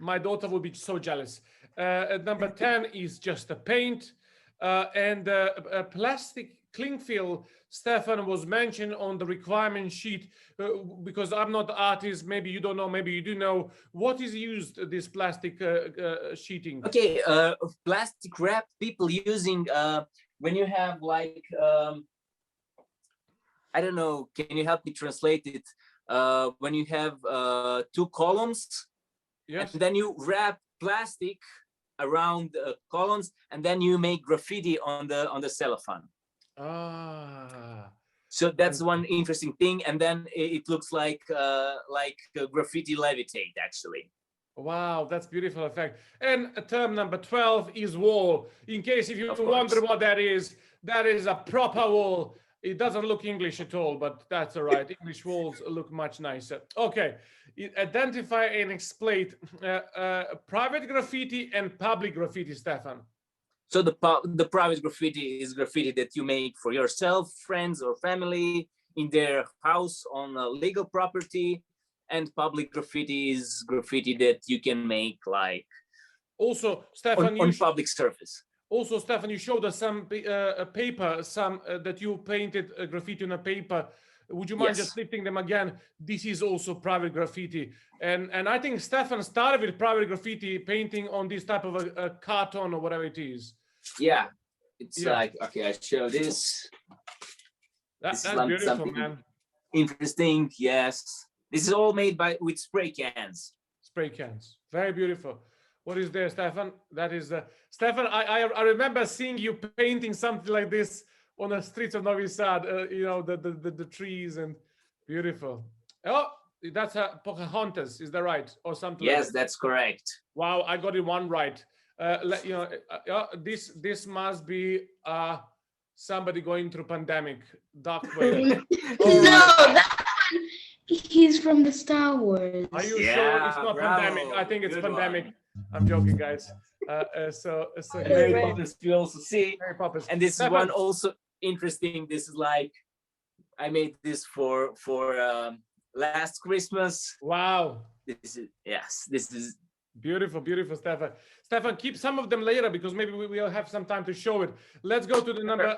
My daughter will be so jealous. Number 10 is just a paint, and a plastic cling film. Stefan was mentioned on the requirement sheet, because I'm not the artist. Maybe you don't know, maybe you do know. What is used, this plastic sheeting? Okay, plastic wrap people using when you have like I don't know, can you help me translate it? When you have 2 columns, yes, and then you wrap plastic around columns, and then you make graffiti on the cellophane. So that's one interesting thing, and then it looks like graffiti levitate actually. Wow, that's beautiful effect. And term number 12 is wall. In case if you wonder what that is a proper wall. It doesn't look English at all, but that's all right. English walls look much nicer. Okay, identify and explain private graffiti and public graffiti, Stefan. So the private graffiti is graffiti that you make for yourself, friends, or family in their house on a legal property, and public graffiti is graffiti that you can make like also, Stefan, on public surface. Also, Stefan, you showed us some paper, that you painted graffiti on a paper. Would you mind just lifting them again? This is also private graffiti. And I think Stefan started with private graffiti painting on this type of a carton or whatever it is. Yeah, It's Yeah. like, okay, I show this. That's This is beautiful, something man. interesting. Yes, this is all made with spray cans. Spray cans. Very beautiful. What is there, Stefan? That is Stefan. I remember seeing you painting something like this on the streets of Novi Sad. You know, the trees and beautiful. Oh, that's a Pocahontas. Is that right, or something? Yes, like that? that's correct. Wow, I got it one right. You know, this must be somebody going through pandemic. Dark way. No, that one, he's from the Star Wars. Are you Yeah, sure it's not bravo. pandemic? I think it's Good pandemic. one. I'm joking, guys. So Mary Right. Poppins we also see. Mary Poppins. And this is Stefan, one also interesting. This is like, I made this for last Christmas. wow. This is, yes, this is Beautiful, beautiful, Stefan. Stefan, keep some of them later because maybe we will have some time to show it. Let's go to the number.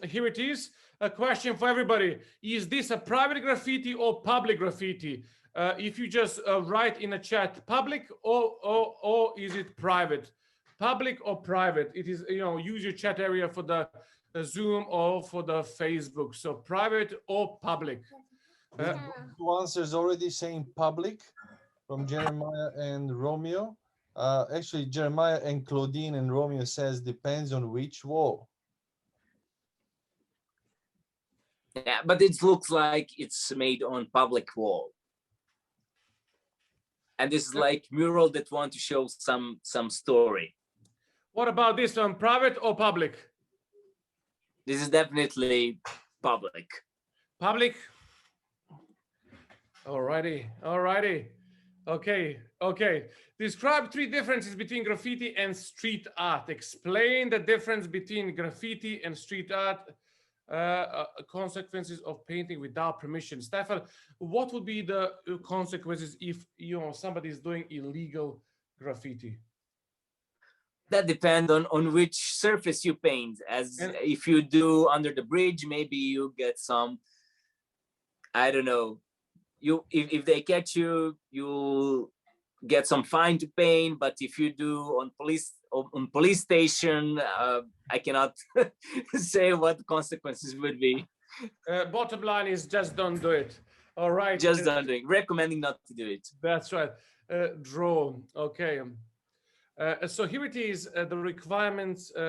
Here it is. A question for everybody. Is this a private graffiti or public graffiti? If you just write in a chat, public or is it private? Public or private? It is, you know, use your chat area for the Zoom or for the Facebook. So private or public? Two answers already saying public from Jeremiah and Romeo. Actually, Jeremiah and Claudine and Romeo says depends on which wall. yeah, but it looks like it's made on public wall. And this is like mural that want to show some story. What about this one? Private or public? This is definitely public. Public. Alrighty, alrighty. Okay. Describe 3 differences between graffiti and street art. Explain the difference between graffiti and street art. Consequences of painting without permission. Stefan, what would be the consequences if, you know, somebody is doing illegal graffiti? That depends on which surface you paint. If you do under the bridge, maybe you get some, I don't know, if they catch you, you'll get some fine to paint. But if you do on police station, I cannot say what the consequences would be. Bottom line is just don't do it. All right. Just don't do it. Recommending not to do it. That's right. Draw. Okay. So here it is, the requirements 8,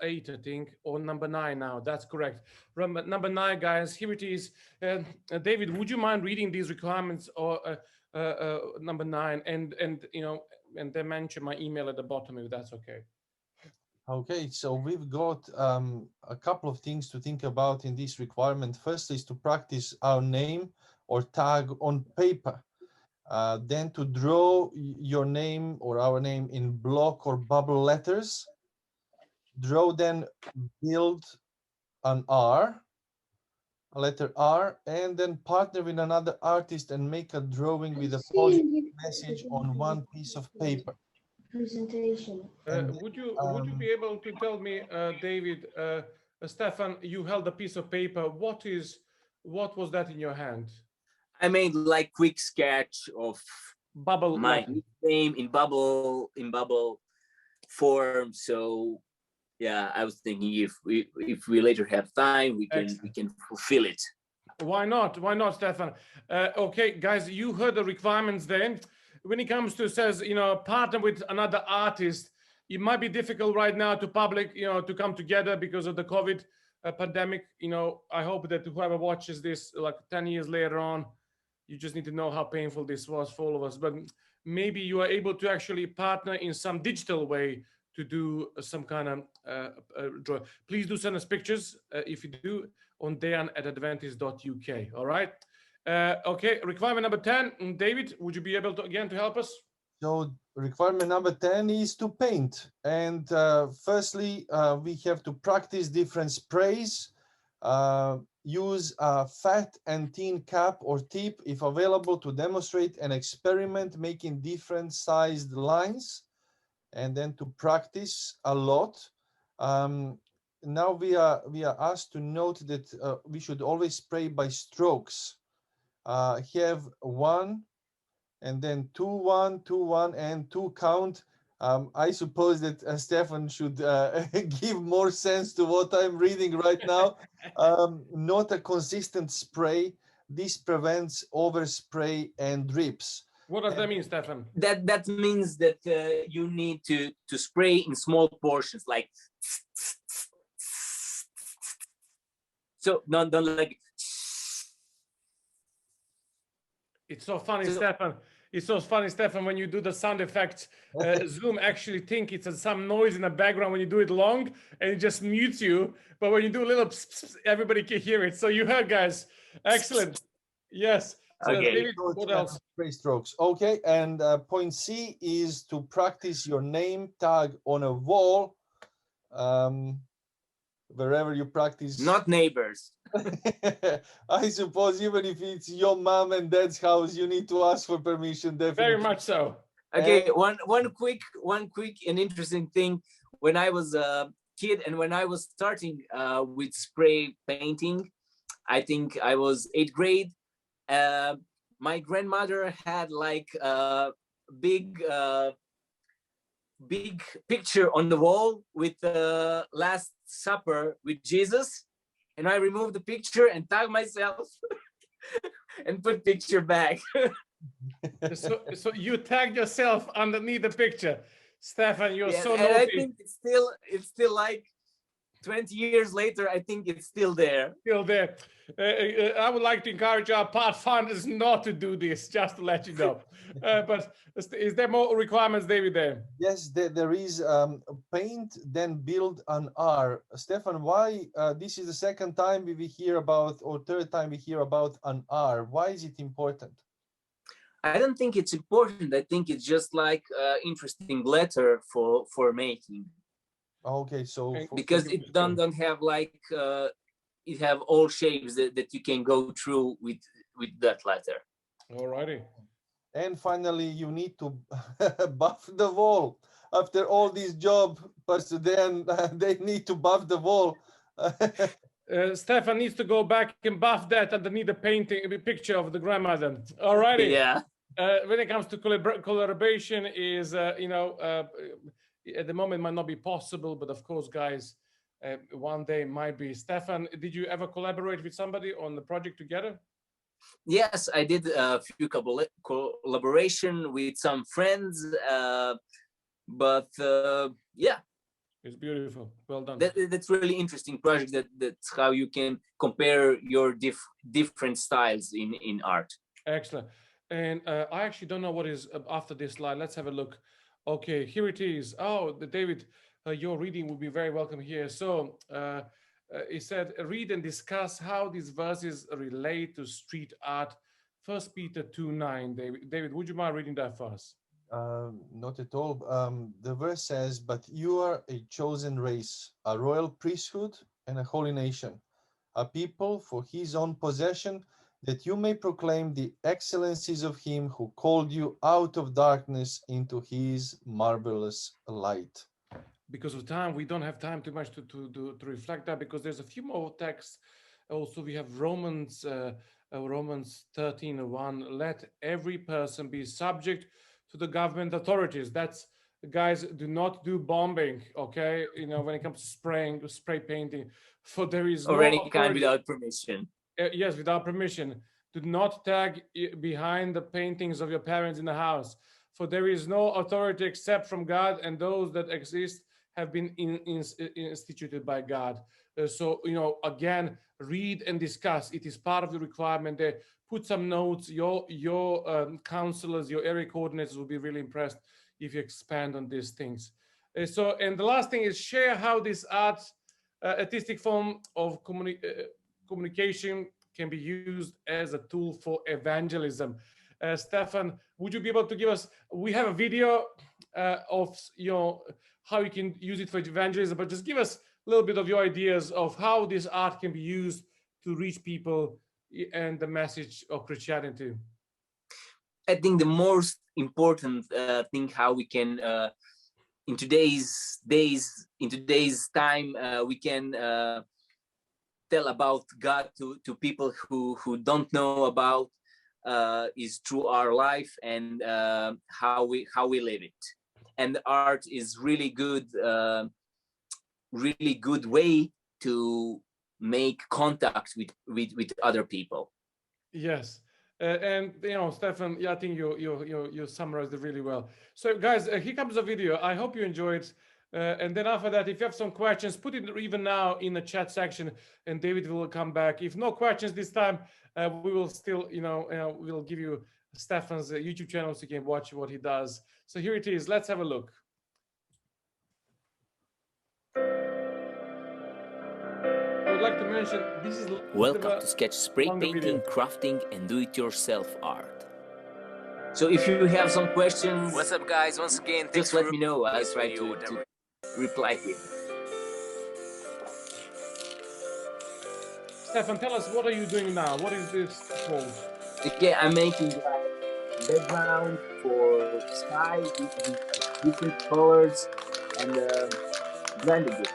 I think, or number 9 now. That's correct. Number 9, guys, here it is. David, would you mind reading these requirements or number 9 and you know, and then mention my email at the bottom if that's okay. Okay, so we've got a couple of things to think about in this requirement. First is to practice our name or tag on paper. Then to draw your name or our name in block or bubble letters. Draw, then build an R, a letter R, and then partner with another artist and make a drawing with a positive message on one piece of paper. Presentation. Would you be able to tell me, David, Stefan, you held a piece of paper. What was that in your hand? I made like quick sketch of Bubble my name in bubble form. So yeah, I was thinking if we later have time, we can fulfill it. Why not? Why not, Stefan? Okay, guys, you heard the requirements then. When it comes to says, you know, partner with another artist, it might be difficult right now to to come together because of the COVID pandemic. You know, I hope that whoever watches this like 10 years later on, you just need to know how painful this was for all of us. But maybe you are able to actually partner in some digital way to do some kind of draw. Please do send us pictures if you do on dejan@adventist.uk. All right. Okay, requirement number 10. David, would you be able to again to help us? So requirement number 10 is to paint. And firstly, we have to practice different sprays. Use a fat and thin cap or tip if available to demonstrate and experiment making different sized lines, and then to practice a lot. Now we are asked to note that we should always spray by strokes. Have 1 and then 2 1 2 1 and 2 count I suppose that Stefan should give more sense to what I'm reading right now. Not a consistent spray. This prevents overspray and drips. What does that mean, Stefan? That means that you need to spray in small portions, like so. Don't like. It's so funny, Stefan. It's so funny, Stefan, when you do the sound effects, Zoom actually think it's some noise in the background when you do it long, and it just mutes you. But when you do a little, everybody can hear it. So you heard, guys. Excellent. Yes. So Okay. David, what else? Spray strokes. Okay. And point C is to practice your name tag on a wall. Wherever you practice. Not neighbors. I suppose even if it's your mom and dad's house, you need to ask for permission. Definitely. Very much so. Okay, one quick and interesting thing. When I was a kid and when I was starting with spray painting, I think I was 8th grade. My grandmother had like a big picture on the wall with the Last Supper with Jesus, and I removed the picture and tagged myself and put picture back. So you tagged yourself underneath the picture, Stefan. You're so naughty. And I think it's still like 20 years later. I think it's still there. Still there. I would like to encourage our Pathfinders not to do this, just to let you know. But is there more requirements, David, there? Yes, there is paint, then build an R. Stefan, why this is the second time we hear about, or third time we hear about an R? Why is it important? I don't think it's important. I think it's just like interesting letter for making. Okay, so because it don't have like it have all shapes that you can go through with that letter. Alrighty. And finally, you need to buff the wall. After all this job, Pastor Dan, they need to buff the wall. Stefan needs to go back and buff that underneath the painting, the picture of the grandmother. Alrighty. Yeah. When it comes to collaboration, is at the moment might not be possible, but of course, guys, one day might be. Stefan, did you ever collaborate with somebody on the project together? Yes, I did a few collaboration with some friends, but yeah. It's beautiful. Well done. That's really interesting project. That's how you can compare your different styles in art. Excellent. And I actually don't know what is after this slide. Let's have a look. Okay, here it is. Oh, David, your reading would be very welcome here. So he said, read and discuss how these verses relate to street art. 1 Peter 2:9. David, would you mind reading that for us? Not at all. The verse says, but you are a chosen race, a royal priesthood, and a holy nation, a people for his own possession, that you may proclaim the excellencies of him who called you out of darkness into his marvelous light. Because of time, we don't have time too much to reflect that, because there's a few more texts. Also, we have Romans 13:1. Let every person be subject to the government authorities. That's, guys, do not do bombing, okay? You know, when it comes to spray painting, for there is or any kind without permission. Yes, without permission. Do not tag behind the paintings of your parents in the house, for there is no authority except from God, and those that exist have been instituted by God. So, you know, again, read and discuss. It is part of the requirement there. Put some notes. Your counselors, your area coordinators will be really impressed if you expand on these things. So, and the last thing is share how this artistic form of communication can be used as a tool for evangelism. Stefan, would you be able to give us, we have a video of how you can use it for evangelism, but just give us a little bit of your ideas of how this art can be used to reach people and the message of Christianity. I think the most important thing how we can in today's time we can tell about God to people who don't know about is through our life and how we live it. and art is really good way to make contact with other people. Yes. And you know, Stefan, yeah, I think you summarized it really well. So, guys, here comes the video. I hope you enjoy it. And then after that, if you have some questions, put it even now in the chat section, and David will come back. If no questions this time, we will still, we'll give you Stefan's YouTube channel so you can watch what he does. So here it is. Let's have a look. I would like to mention this is Welcome to sketch, spray longer painting, video. crafting, and do-it-yourself art. So if you have some questions, What's up, guys? Once again, just let me know. I'll try to reply here. Stefan, tell us, what are you doing now? What is this called? Okay, I'm making like background for sky using different colors and blending it.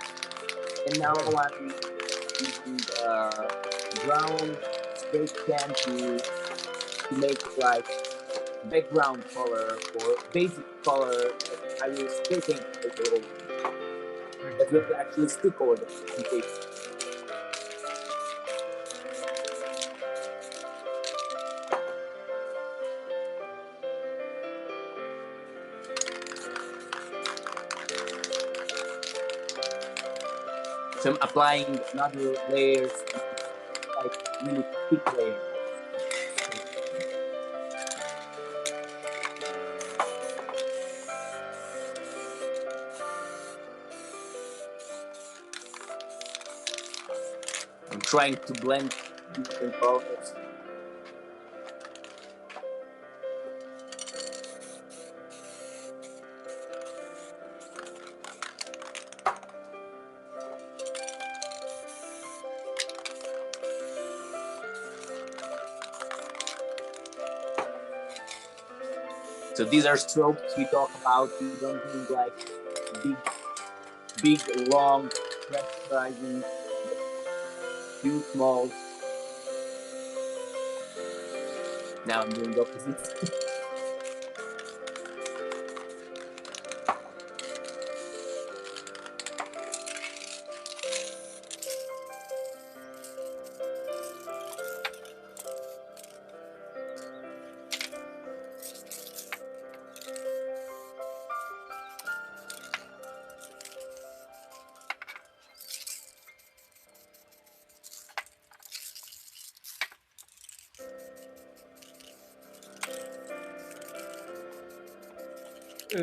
And now I'm using brown spray can to make like background color or basic color. I will spray paint it over. That will actually stick over the paper. So I'm applying another layers, like really thick layer. I'm trying to blend different colors. So these are strokes we talk about. We don't do like big, long, pressurizing, too small. Now I'm doing the opposite.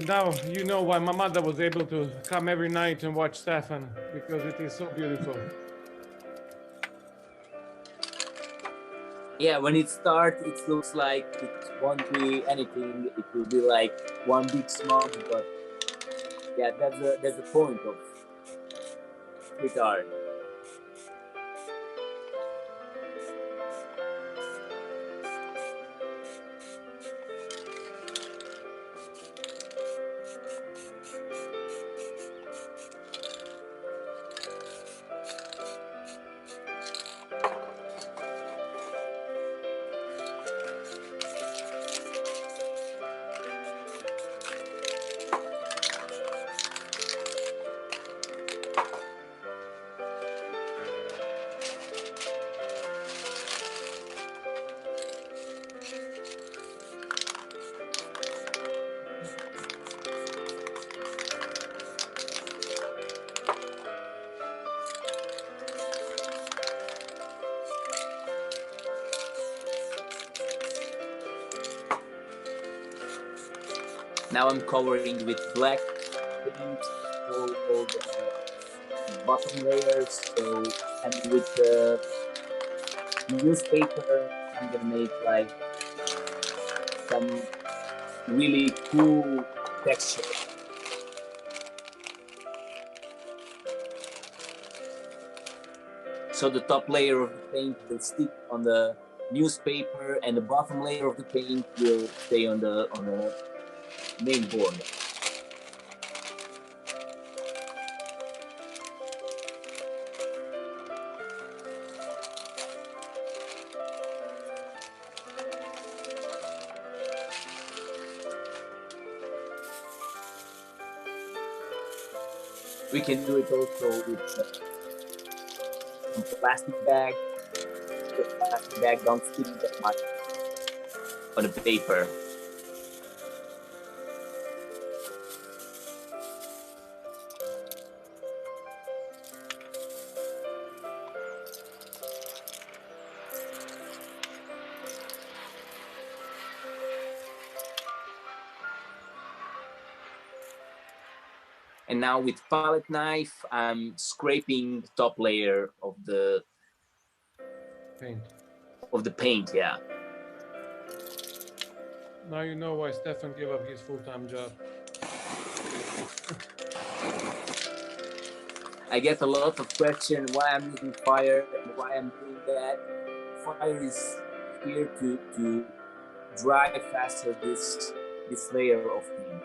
Now you know why my mother was able to come every night and watch Stefan, because it is so beautiful. Yeah, when it starts, it looks like it won't be anything. It will be like one big smog, but yeah, that's the point of street art. Now I'm covering with black paint all the bottom layers. So, and with the newspaper, I'm gonna make like some really cool texture. So the top layer of the paint will stick on the newspaper, and the bottom layer of the paint will stay on the main board. We can do it also with some plastic bag. The plastic bag don't stick that much on the paper. And now with palette knife, I'm scraping the top layer of the paint. Yeah. Now you know why Stefan gave up his full-time job. I get a lot of questions why I'm using fire and why I'm doing that. Fire is here to dry faster this layer of paint.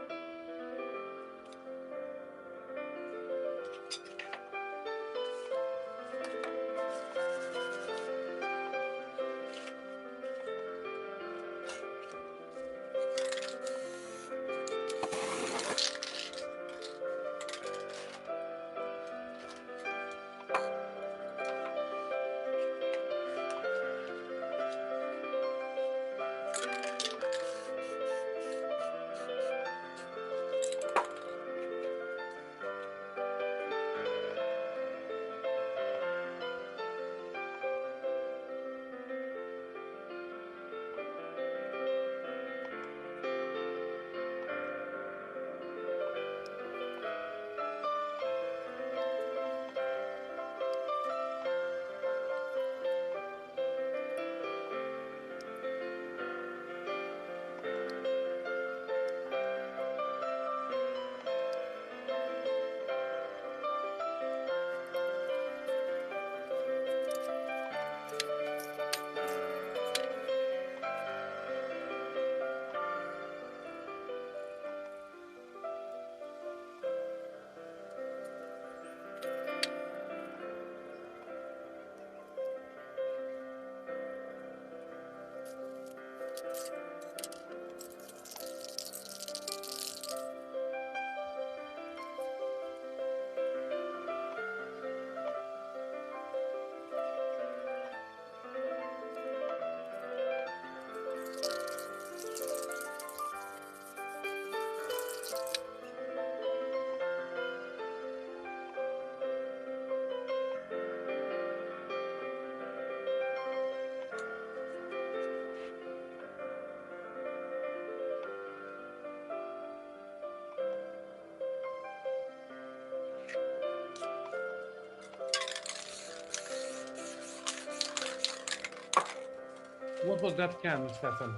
What was that can, Stefan?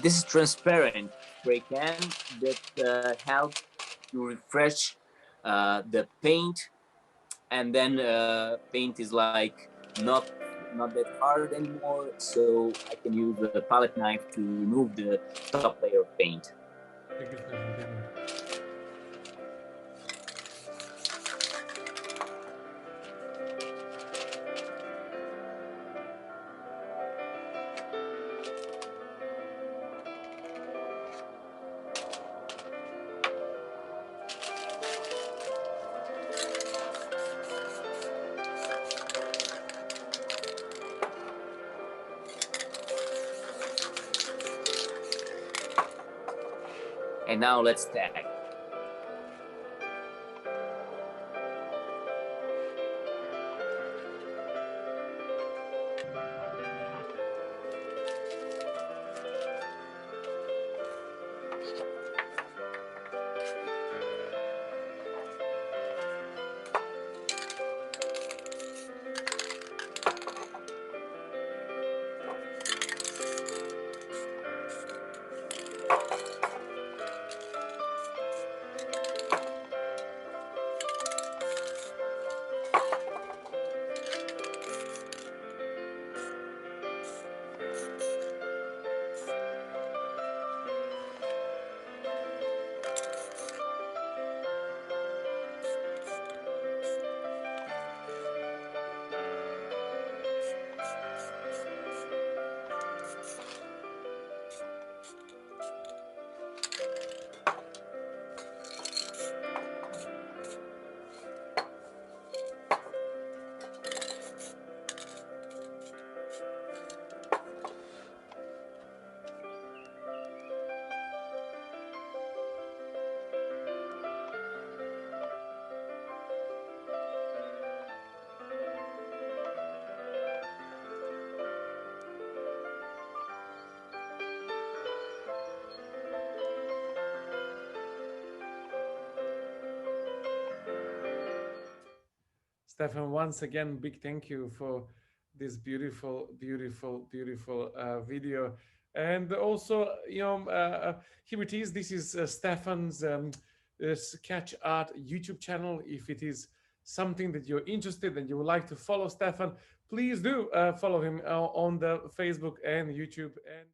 This is transparent spray can that helps to refresh the paint, and then paint is like not that hard anymore, so I can use the palette knife to remove the top layer of paint. Thank you, Stefan. Thank you. And now let's tag. Stefan, once again, big thank you for this beautiful, beautiful, beautiful video. And also, here it is. This is Stefan's sketch art YouTube channel. If it is something that you're interested and you would like to follow Stefan, please do follow him on the Facebook and YouTube. And